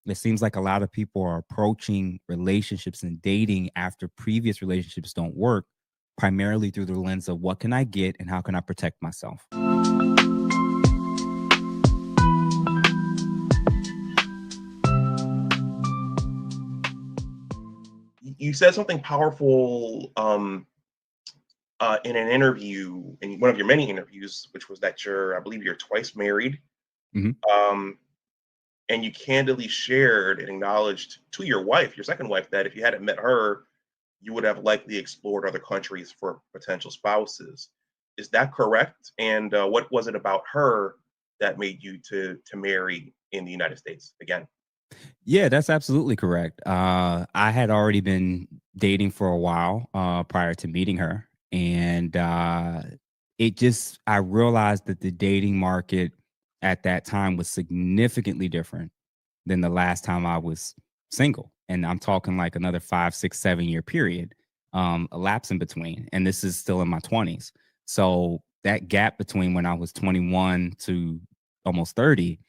It seems like a lot of people are approaching relationships and dating after previous relationships don't work, primarily through the lens of what can I get and how can I protect myself. You said something powerful in an interview, in one of your many interviews, which was that I believe you're twice married, Mhm. um, and you candidly shared and acknowledged to your wife, your second wife, that if you hadn't met her, you would have likely explored other countries for potential spouses. Is that correct? And what was it about her that made you to marry in the United States again? Yeah, that's absolutely correct. I had already been dating for a while prior to meeting her. And I realized that the dating market at that time was significantly different than the last time I was single. And I'm talking like another 5, 6, 7 year period, a lapse in between. And this is still in my 20s. So that gap between when I was 21 to almost 30,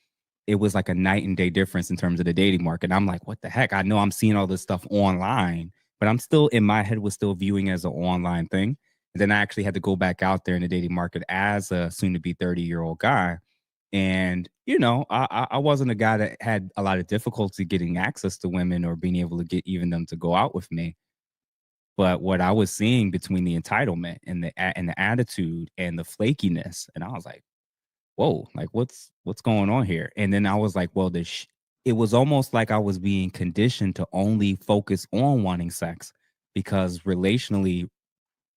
it was like a night and day difference in terms of the dating market. I'm like, what the heck? I know I'm seeing all this stuff online, but I'm still in my head was still viewing it as an online thing. And then I actually had to go back out there in the dating market as a soon to be 30-year-old guy. And, I wasn't a guy that had a lot of difficulty getting access to women or being able to get even them to go out with me. But what I was seeing between the entitlement and the attitude and the flakiness, and I was like, whoa, like what's going on here? And then I was like, well, it was almost like I was being conditioned to only focus on wanting sex because relationally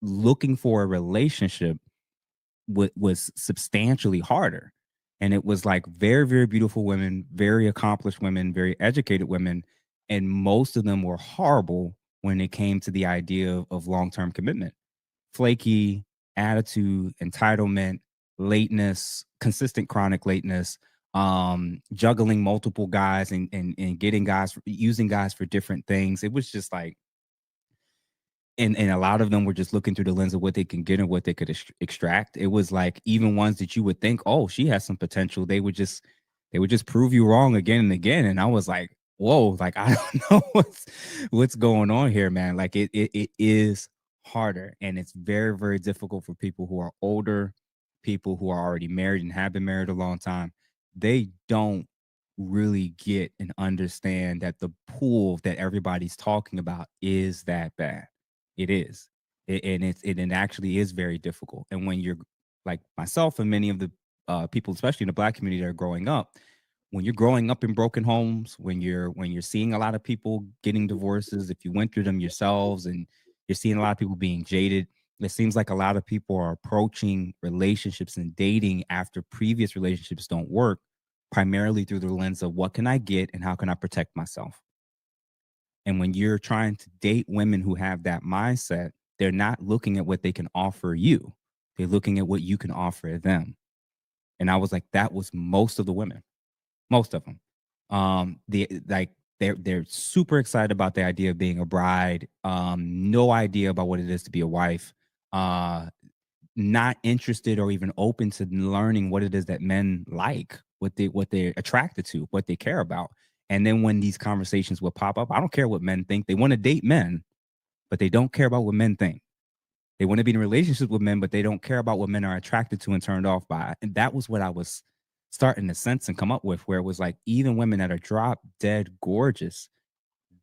looking for a relationship was substantially harder. And it was like very, very beautiful women, very accomplished women, very educated women. And most of them were horrible when it came to the idea of long term commitment. Flaky, attitude, entitlement, lateness, consistent chronic lateness, juggling multiple guys and getting guys, using guys for different things. It was just like, and a lot of them were just looking through the lens of what they can get and what they could extract. It was like even ones that you would think, oh, she has some potential. They would just prove you wrong again and again. And I was like, whoa, like I don't know what's going on here, man. Like it is harder and it's very, very difficult for people who are older, people who are already married and have been married a long time. They don't really get and understand that the pool that everybody's talking about is that bad. It is. And it actually is very difficult. And when you're like myself and many of the people, especially in the Black community that are growing up, when you're growing up in broken homes, when you're seeing a lot of people getting divorces, if you went through them yourselves, and you're seeing a lot of people being jaded, it seems like a lot of people are approaching relationships and dating after previous relationships don't work, primarily through the lens of what can I get and how can I protect myself. And when you're trying to date women who have that mindset, they're not looking at what they can offer you. They're looking at what you can offer them. And I was like, that was most of the women, most of them. They're super excited about the idea of being a bride. No idea about what it is to be a wife. Uh, Not interested or even open to learning what it is that men like, what they're attracted to, what they care about. And then when these conversations will pop up, I don't care what men think. They want to date men, but they don't care about what men think. They want to be in relationships with men, but they don't care about what men are attracted to and turned off by. And that was what I was starting to sense and come up with, where it was like even women that are drop dead gorgeous,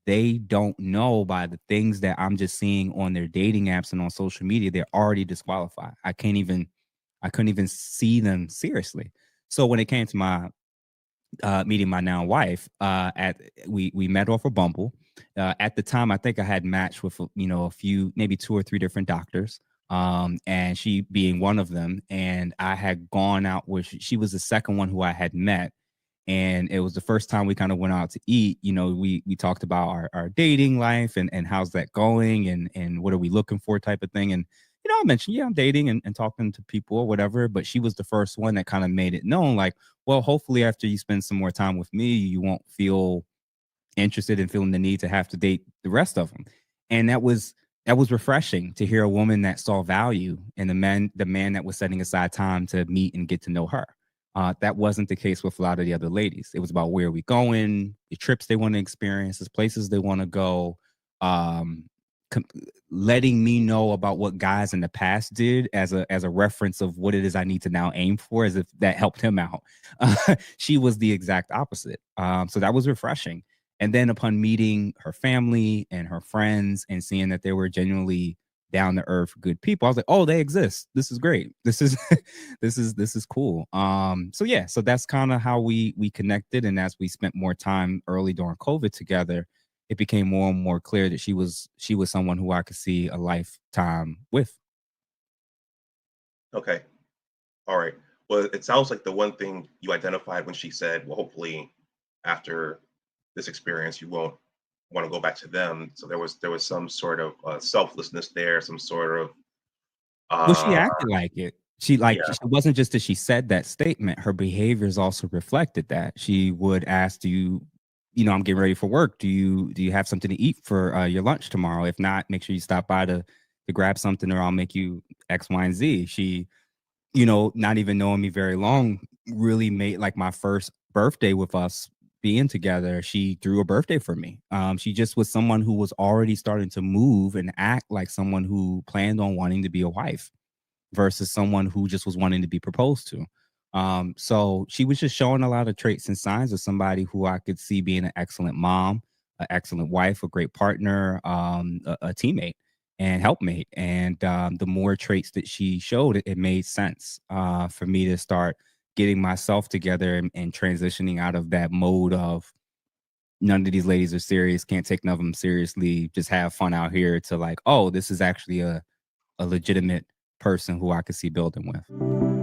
they don't know by the things that I'm just seeing on their dating apps and on social media, they're already disqualified. I couldn't even see them seriously. So when it came to my meeting my now wife, at we met off a Bumble. At the time, I think I had matched with a few, maybe two or three different doctors, and she being one of them. And I had gone out with she was the second one who I had met, and it was the first time we kind of went out to eat. We talked about our dating life and how's that going and what are we looking for type of thing. And I mentioned, yeah, I'm dating and talking to people or whatever, but she was the first one that kind of made it known, like, well, hopefully after you spend some more time with me, you won't feel interested in feeling the need to have to date the rest of them. And that was refreshing to hear a woman that saw value in the man that was setting aside time to meet and get to know her. That wasn't the case with a lot of the other ladies. It was about where are we going, the trips they want to experience, the places they want to go, um, com- letting me know about what guys in the past did as a reference of what it is I need to now aim for, as if that helped him out. She was the exact opposite. So that was refreshing. And then upon meeting her family and her friends and seeing that they were genuinely down to earth good people, I was like, oh, they exist. This is great. This is this is cool. So yeah, so that's kind of how we connected. And as we spent more time early during COVID together, it became more and more clear that she was someone who I could see a lifetime with. Okay. All right. Well, it sounds like the one thing you identified when she said, well, hopefully after this experience, you won't want to go back to them. So there was some sort of selflessness there, some sort of Well, she uh acted like it. She like yeah. it wasn't just that she said that statement, her behaviors also reflected that. She would ask, "Do I'm getting ready for work. Do you have something to eat for your lunch tomorrow? If not, make sure you stop by to grab something or I'll make you X, Y, and Z." She, not even knowing me very long, really made like my first birthday with us being together. She threw a birthday for me. She just was someone who was already starting to move and act like someone who planned on wanting to be a wife versus someone who just was wanting to be proposed to. So she was just showing a lot of traits and signs of somebody who I could see being an excellent mom, an excellent wife, a great partner, a teammate and helpmate. And the more traits that she showed, it made sense for me to start getting myself together and transitioning out of that mode of none of these ladies are serious, can't take none of them seriously, just have fun out here to like, oh, this is actually a legitimate person who I could see building with.